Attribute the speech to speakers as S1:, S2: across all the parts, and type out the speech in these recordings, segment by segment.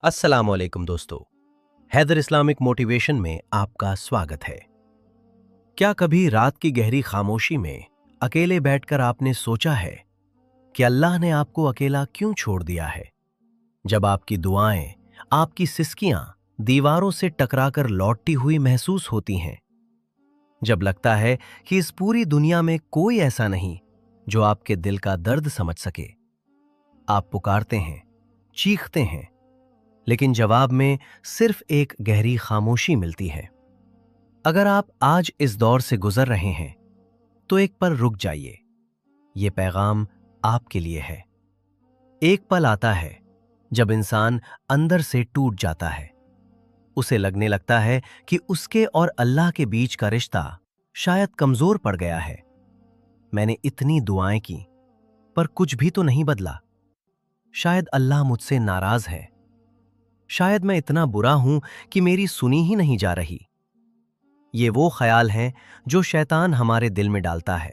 S1: अस्सलाम वालेकुम दोस्तों। हैदर इस्लामिक मोटिवेशन में आपका स्वागत है। क्या कभी रात की गहरी खामोशी में अकेले बैठकर आपने सोचा है कि अल्लाह ने आपको अकेला क्यों छोड़ दिया है? जब आपकी दुआएं, आपकी सिसकियां दीवारों से टकराकर लौटती हुई महसूस होती हैं, जब लगता है कि इस पूरी दुनिया में कोई ऐसा नहीं जो आपके दिल का दर्द समझ सके। आप पुकारते हैं, चीखते हैं, लेकिन जवाब में सिर्फ एक गहरी खामोशी मिलती है। अगर आप आज इस दौर से गुजर रहे हैं तो एक पल रुक जाइए। ये पैगाम आपके लिए है। एक पल आता है जब इंसान अंदर से टूट जाता है। उसे लगने लगता है कि उसके और अल्लाह के बीच का रिश्ता शायद कमजोर पड़ गया है। मैंने इतनी दुआएं की पर कुछ भी तो नहीं बदला। शायद अल्लाह मुझसे नाराज है। शायद मैं इतना बुरा हूं कि मेरी सुनी ही नहीं जा रही। ये वो ख्याल हैं जो शैतान हमारे दिल में डालता है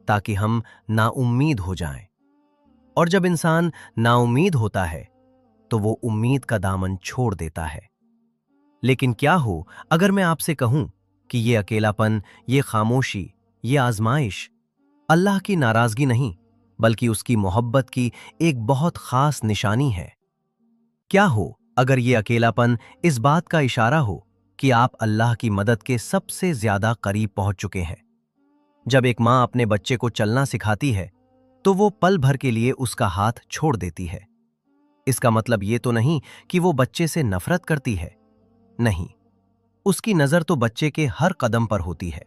S1: ताकि हम नाउम्मीद हो जाएं। और जब इंसान नाउम्मीद होता है तो वो उम्मीद का दामन छोड़ देता है। लेकिन क्या हो अगर मैं आपसे कहूं कि ये अकेलापन, ये खामोशी, ये आजमाइश अल्लाह की नाराजगी नहीं बल्कि उसकी मोहब्बत की एक बहुत खास निशानी है। क्या हो अगर ये अकेलापन इस बात का इशारा हो कि आप अल्लाह की मदद के सबसे ज्यादा करीब पहुंच चुके हैं। जब एक मां अपने बच्चे को चलना सिखाती है तो वो पल भर के लिए उसका हाथ छोड़ देती है। इसका मतलब ये तो नहीं कि वो बच्चे से नफरत करती है। नहीं, उसकी नजर तो बच्चे के हर कदम पर होती है।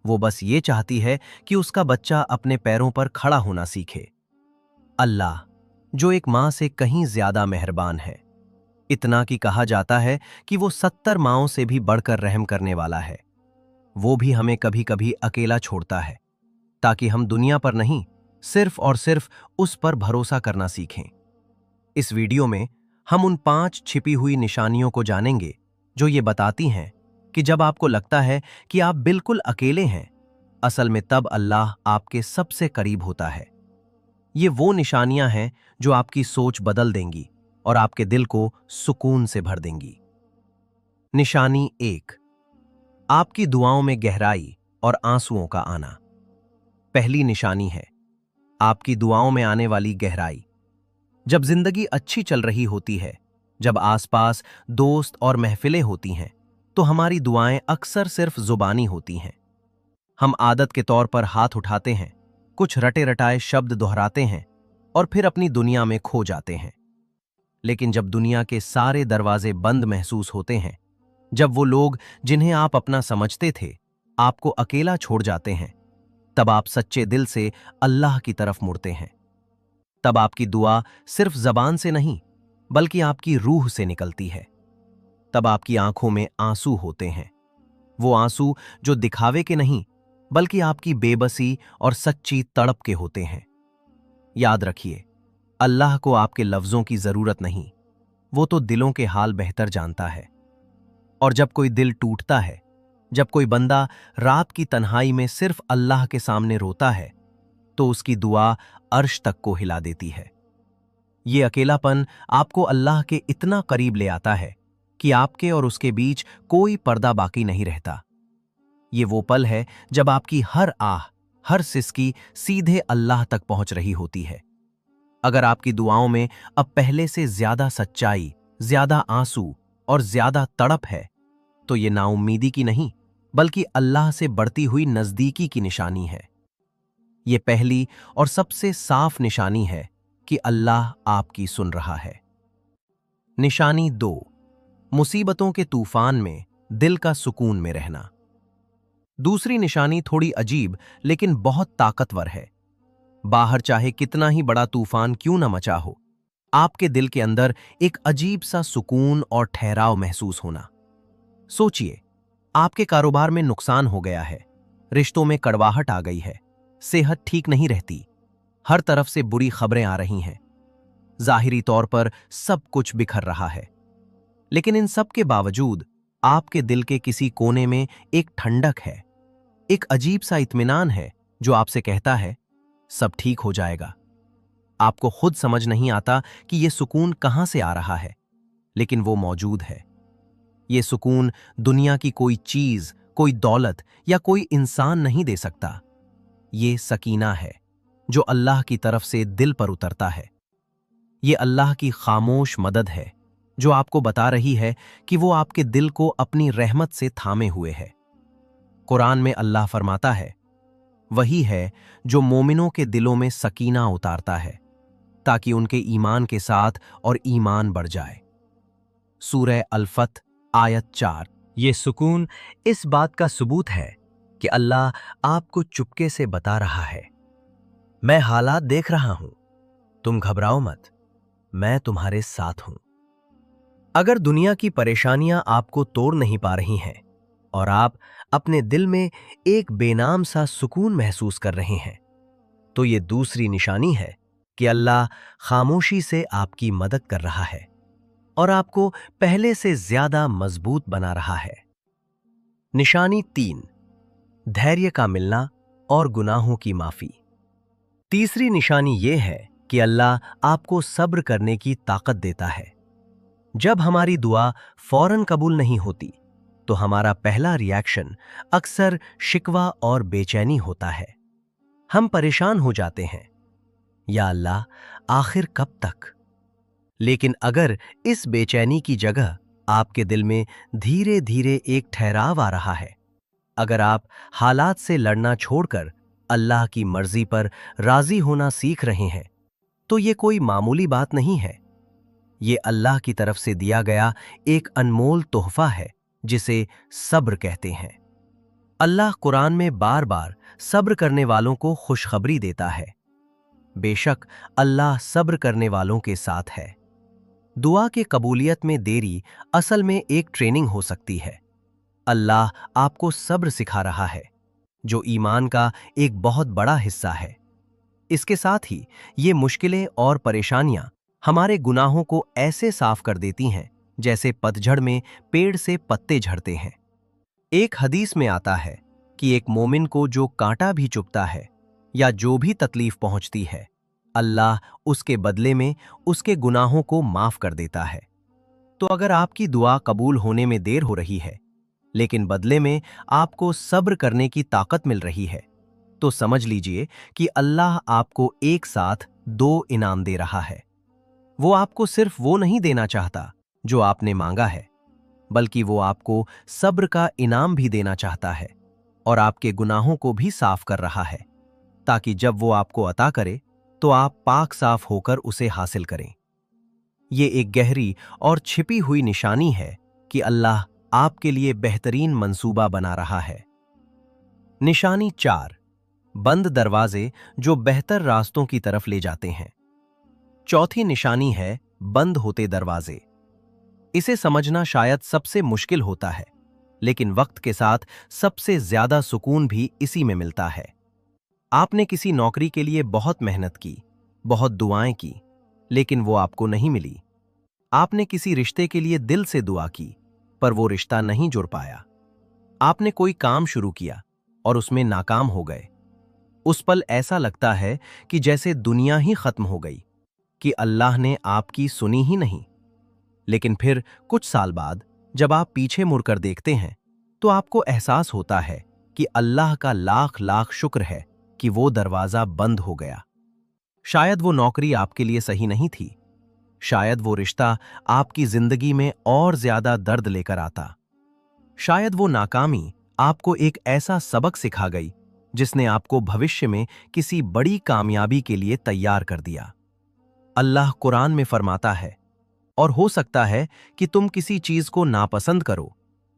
S1: वो बस ये चाहती है कि उसका बच्चा अपने पैरों पर खड़ा होना सीखे। अल्लाह, जो एक मां से कहीं ज्यादा मेहरबान है, इतना कि कहा जाता है कि वो 70 माओं से भी बढ़कर रहम करने वाला है, वो भी हमें कभी कभी अकेला छोड़ता है ताकि हम दुनिया पर नहीं, सिर्फ और सिर्फ उस पर भरोसा करना सीखें। इस वीडियो में हम उन 5 छिपी हुई निशानियों को जानेंगे जो ये बताती हैं कि जब आपको लगता है कि आप बिल्कुल अकेले हैं, असल में तब अल्लाह आपके सबसे करीब होता है। ये वो निशानियां हैं जो आपकी सोच बदल देंगी और आपके दिल को सुकून से भर देंगी। निशानी 1, आपकी दुआओं में गहराई और आंसुओं का आना। पहली निशानी है आपकी दुआओं में आने वाली गहराई। जब जिंदगी अच्छी चल रही होती है, जब आसपास दोस्त और महफिलें होती हैं, तो हमारी दुआएं अक्सर सिर्फ जुबानी होती हैं। हम आदत के तौर पर हाथ उठाते हैं, कुछ रटे रटाए शब्द दोहराते हैं और फिर अपनी दुनिया में खो जाते हैं। लेकिन जब दुनिया के सारे दरवाजे बंद महसूस होते हैं, जब वो लोग जिन्हें आप अपना समझते थे आपको अकेला छोड़ जाते हैं, तब आप सच्चे दिल से अल्लाह की तरफ मुड़ते हैं। तब आपकी दुआ सिर्फ जबान से नहीं बल्कि आपकी रूह से निकलती है। तब आपकी आंखों में आंसू होते हैं, वो आंसू जो दिखावे के नहीं बल्कि आपकी बेबसी और सच्ची तड़प के होते हैं। याद रखिए, अल्लाह को आपके लफ्जों की जरूरत नहीं, वो तो दिलों के हाल बेहतर जानता है। और जब कोई दिल टूटता है, जब कोई बंदा रात की तन्हाई में सिर्फ अल्लाह के सामने रोता है, तो उसकी दुआ अर्श तक को हिला देती है। ये अकेलापन आपको अल्लाह के इतना करीब ले आता है कि आपके और उसके बीच कोई पर्दा बाकी नहीं रहता। ये वो पल है जब आपकी हर आह, हर सिसकी सीधे अल्लाह तक पहुंच रही होती है। अगर आपकी दुआओं में अब पहले से ज्यादा सच्चाई, ज्यादा आंसू और ज्यादा तड़प है, तो ये नाउम्मीदी की नहीं बल्कि अल्लाह से बढ़ती हुई नजदीकी की निशानी है। ये पहली और सबसे साफ निशानी है कि अल्लाह आपकी सुन रहा है। निशानी 2, मुसीबतों के तूफान में दिल का सुकून में रहना। दूसरी निशानी थोड़ी अजीब लेकिन बहुत ताकतवर है। बाहर चाहे कितना ही बड़ा तूफान क्यों न मचा हो, आपके दिल के अंदर एक अजीब सा सुकून और ठहराव महसूस होना। सोचिए, आपके कारोबार में नुकसान हो गया है, रिश्तों में कड़वाहट आ गई है, सेहत ठीक नहीं रहती, हर तरफ से बुरी खबरें आ रही हैं। जाहिरी तौर पर सब कुछ बिखर रहा है, लेकिन इन सब के बावजूद आपके दिल के किसी कोने में एक ठंडक है, एक अजीब सा इत्मीनान है जो आपसे कहता है सब ठीक हो जाएगा। आपको खुद समझ नहीं आता कि यह सुकून कहां से आ रहा है, लेकिन वो मौजूद है। ये सुकून दुनिया की कोई चीज, कोई दौलत या कोई इंसान नहीं दे सकता। ये सकीना है जो अल्लाह की तरफ से दिल पर उतरता है। ये अल्लाह की खामोश मदद है जो आपको बता रही है कि वो आपके दिल को अपनी रहमत से थामे हुए है। कुरान में अल्लाह फरमाता है, वही है जो मोमिनों के दिलों में सकीना उतारता है ताकि उनके ईमान के साथ और ईमान बढ़ जाए। सूरह अल-फत आयत 4। ये सुकून इस बात का सबूत है कि अल्लाह आपको चुपके से बता रहा है, मैं हालात देख रहा हूं, तुम घबराओ मत, मैं तुम्हारे साथ हूं। अगर दुनिया की परेशानियां आपको तोड़ नहीं पा रही हैं और आप अपने दिल में एक बेनाम सा सुकून महसूस कर रहे हैं, तो ये दूसरी निशानी है कि अल्लाह खामोशी से आपकी मदद कर रहा है और आपको पहले से ज्यादा मजबूत बना रहा है। निशानी 3, धैर्य का मिलना और गुनाहों की माफी। तीसरी निशानी यह है कि अल्लाह आपको सब्र करने की ताकत देता है। जब हमारी दुआ फौरन कबूल नहीं होती, तो हमारा पहला रिएक्शन अक्सर शिकवा और बेचैनी होता है। हम परेशान हो जाते हैं, या अल्लाह आखिर कब तक? लेकिन अगर इस बेचैनी की जगह आपके दिल में धीरे धीरे एक ठहराव आ रहा है, अगर आप हालात से लड़ना छोड़कर अल्लाह की मर्जी पर राजी होना सीख रहे हैं, तो ये कोई मामूली बात नहीं है। ये अल्लाह की तरफ से दिया गया एक अनमोल तोहफा है जिसे सब्र कहते हैं। अल्लाह कुरान में बार बार सब्र करने वालों को खुशखबरी देता है। बेशक अल्लाह सब्र करने वालों के साथ है। दुआ के कबूलियत में देरी असल में एक ट्रेनिंग हो सकती है। अल्लाह आपको सब्र सिखा रहा है, जो ईमान का एक बहुत बड़ा हिस्सा है। इसके साथ ही ये मुश्किलें और परेशानियां हमारे गुनाहों को ऐसे साफ कर देती हैं जैसे पतझड़ में पेड़ से पत्ते झड़ते हैं। एक हदीस में आता है कि एक मोमिन को जो कांटा भी चुभता है या जो भी तकलीफ पहुंचती है, अल्लाह उसके बदले में उसके गुनाहों को माफ कर देता है। तो अगर आपकी दुआ कबूल होने में देर हो रही है, लेकिन बदले में आपको सब्र करने की ताकत मिल रही है, तो समझ लीजिए कि अल्लाह आपको एक साथ 2 इनाम दे रहा है। वो आपको सिर्फ वो नहीं देना चाहता जो आपने मांगा है, बल्कि वो आपको सब्र का इनाम भी देना चाहता है और आपके गुनाहों को भी साफ कर रहा है, ताकि जब वो आपको अता करे तो आप पाक साफ होकर उसे हासिल करें। ये एक गहरी और छिपी हुई निशानी है कि अल्लाह आपके लिए बेहतरीन मंसूबा बना रहा है। निशानी 4, बंद दरवाजे जो बेहतर रास्तों की तरफ ले जाते हैं। चौथी निशानी है बंद होते दरवाजे। इसे समझना शायद सबसे मुश्किल होता है, लेकिन वक्त के साथ सबसे ज्यादा सुकून भी इसी में मिलता है। आपने किसी नौकरी के लिए बहुत मेहनत की, बहुत दुआएं की, लेकिन वो आपको नहीं मिली। आपने किसी रिश्ते के लिए दिल से दुआ की, पर वो रिश्ता नहीं जुड़ पाया। आपने कोई काम शुरू किया और उसमें नाकाम हो गए। उस पल ऐसा लगता है कि जैसे दुनिया ही खत्म हो गई, कि अल्लाह ने आपकी सुनी ही नहीं। लेकिन फिर कुछ साल बाद जब आप पीछे मुड़कर देखते हैं, तो आपको एहसास होता है कि अल्लाह का लाख लाख शुक्र है कि वो दरवाजा बंद हो गया। शायद वो नौकरी आपके लिए सही नहीं थी, शायद वो रिश्ता आपकी जिंदगी में और ज्यादा दर्द लेकर आता, शायद वो नाकामी आपको एक ऐसा सबक सिखा गई जिसने आपको भविष्य में किसी बड़ी कामयाबी के लिए तैयार कर दिया। अल्लाह कुरान में फरमाता है, और हो सकता है कि तुम किसी चीज को नापसंद करो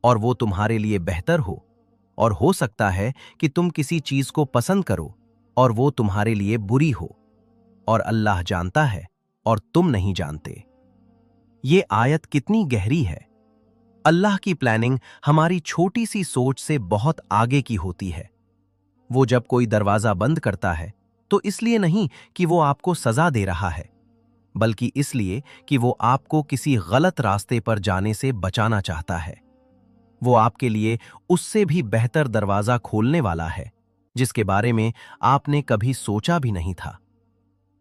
S1: और वो तुम्हारे लिए बेहतर हो हो सकता है कि तुम किसी चीज को पसंद करो और वो तुम्हारे लिए बुरी हो, और अल्लाह जानता है और तुम नहीं जानते। ये आयत कितनी गहरी है। अल्लाह की प्लानिंग हमारी छोटी सी सोच से बहुत आगे की होती है। वो जब कोई दरवाजा बंद करता है, तो इसलिए नहीं कि वो आपको सजा दे रहा है, बल्कि इसलिए कि वो आपको किसी गलत रास्ते पर जाने से बचाना चाहता है। वो आपके लिए उससे भी बेहतर दरवाजा खोलने वाला है, जिसके बारे में आपने कभी सोचा भी नहीं था।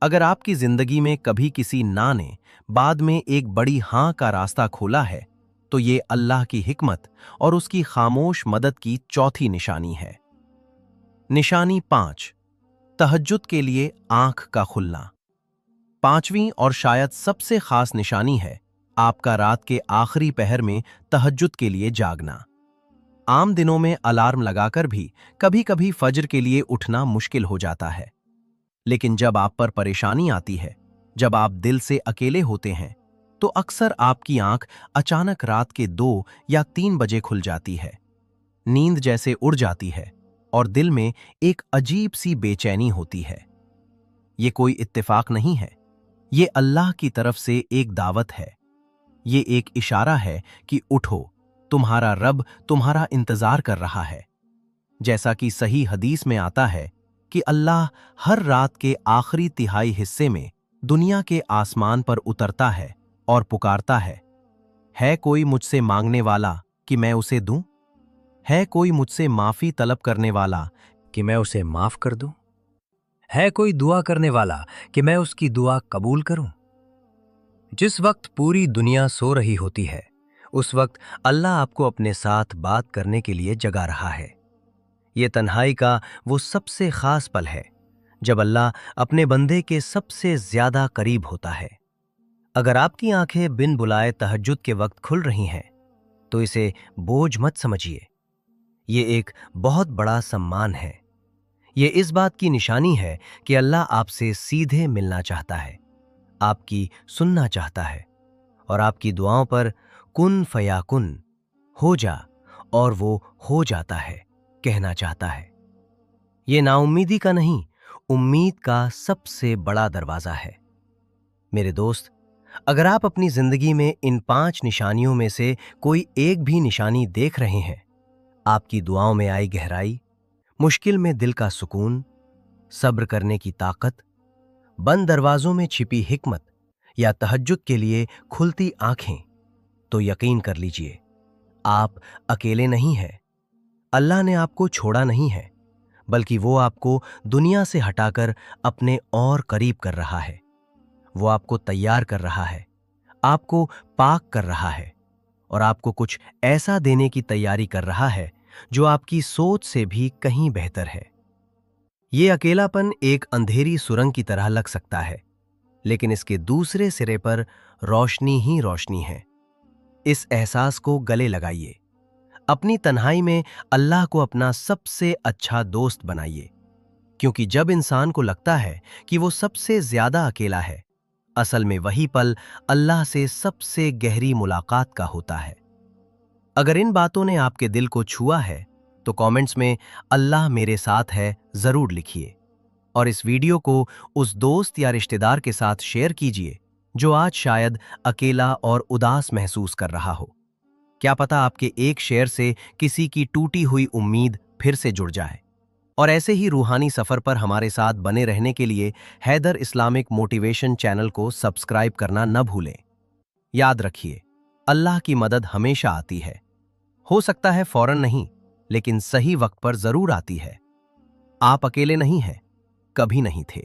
S1: अगर आपकी जिंदगी में कभी किसी ना ने बाद में एक बड़ी हां का रास्ता खोला है, तो ये अल्लाह की हिकमत और उसकी खामोश मदद की चौथी निशानी है। निशानी 5, तहज्जुद के लिए आंख का खुलना। पांचवीं और शायद सबसे खास निशानी है आपका रात के आखिरी पहर में तहज्जुद के लिए जागना। आम दिनों में अलार्म लगाकर भी कभी कभी फज्र के लिए उठना मुश्किल हो जाता है, लेकिन जब आप पर परेशानी आती है, जब आप दिल से अकेले होते हैं, तो अक्सर आपकी आंख अचानक रात के 2 या 3 बजे खुल जाती है। नींद जैसे उड़ जाती है और दिल में एक अजीब सी बेचैनी होती है। ये कोई इत्तेफाक नहीं है, ये अल्लाह की तरफ से एक दावत है। ये एक इशारा है कि उठो, तुम्हारा रब तुम्हारा इंतजार कर रहा है। जैसा कि सही हदीस में आता है कि अल्लाह हर रात के आखिरी तिहाई हिस्से में दुनिया के आसमान पर उतरता है और पुकारता है कोई मुझसे मांगने वाला कि मैं उसे दूं? है कोई मुझसे माफी तलब करने वाला
S2: कि मैं उसे माफ कर दूं? है कोई दुआ करने वाला कि मैं उसकी दुआ कबूल करूं? जिस वक्त पूरी दुनिया सो रही होती है, उस वक्त अल्लाह आपको अपने साथ बात करने के लिए जगा रहा है। ये तन्हाई का वो सबसे खास पल है जब अल्लाह अपने बंदे के सबसे ज्यादा करीब होता है। अगर आपकी आंखें बिन बुलाए तहज्जुद के वक्त खुल रही हैं, तो इसे बोझ मत समझिए। ये एक बहुत बड़ा सम्मान है। ये इस बात की निशानी है कि अल्लाह आपसे सीधे मिलना चाहता है, आपकी सुनना चाहता है और आपकी दुआओं पर कुन फयाकुन, हो जा और वो हो जाता है, कहना चाहता है। ये नाउम्मीदी का नहीं, उम्मीद का सबसे बड़ा दरवाजा है। मेरे दोस्त, अगर आप अपनी जिंदगी में इन 5 निशानियों में से कोई एक भी निशानी देख रहे हैं, आपकी दुआओं में आई गहराई, मुश्किल में दिल का सुकून, सब्र करने की ताकत, बंद दरवाजों में छिपी हिकमत या तहज्जुद के लिए खुलती आंखें, तो यकीन कर लीजिए, आप अकेले नहीं हैं। अल्लाह ने आपको छोड़ा नहीं है, बल्कि वो आपको दुनिया से हटाकर अपने और करीब कर रहा है। वो आपको तैयार कर रहा है, आपको पाक कर रहा है और आपको कुछ ऐसा देने की तैयारी कर रहा है जो आपकी सोच से भी कहीं बेहतर है। ये अकेलापन एक अंधेरी सुरंग की तरह लग सकता है, लेकिन इसके दूसरे सिरे पर रोशनी ही रोशनी है। इस एहसास को गले लगाइए। अपनी तन्हाई में अल्लाह को अपना सबसे अच्छा दोस्त बनाइए, क्योंकि जब इंसान को लगता है कि वो सबसे ज्यादा अकेला है, असल में वही पल अल्लाह से सबसे गहरी मुलाकात का होता है। अगर इन बातों ने आपके दिल को छुआ है, तो कमेंट्स में अल्लाह मेरे साथ है जरूर लिखिए और इस वीडियो को उस दोस्त या रिश्तेदार के साथ शेयर कीजिए जो आज शायद अकेला और उदास महसूस कर रहा हो। क्या पता आपके एक शेयर से किसी की टूटी हुई उम्मीद फिर से जुड़ जाए। और ऐसे ही रूहानी सफर पर हमारे साथ बने रहने के लिए हैदर इस्लामिक मोटिवेशन चैनल को सब्सक्राइब करना न भूलें। याद रखिए, अल्लाह की मदद हमेशा आती है। हो सकता है फौरन नहीं, लेकिन सही वक्त पर जरूर आती है। आप अकेले नहीं हैं, कभी नहीं थे।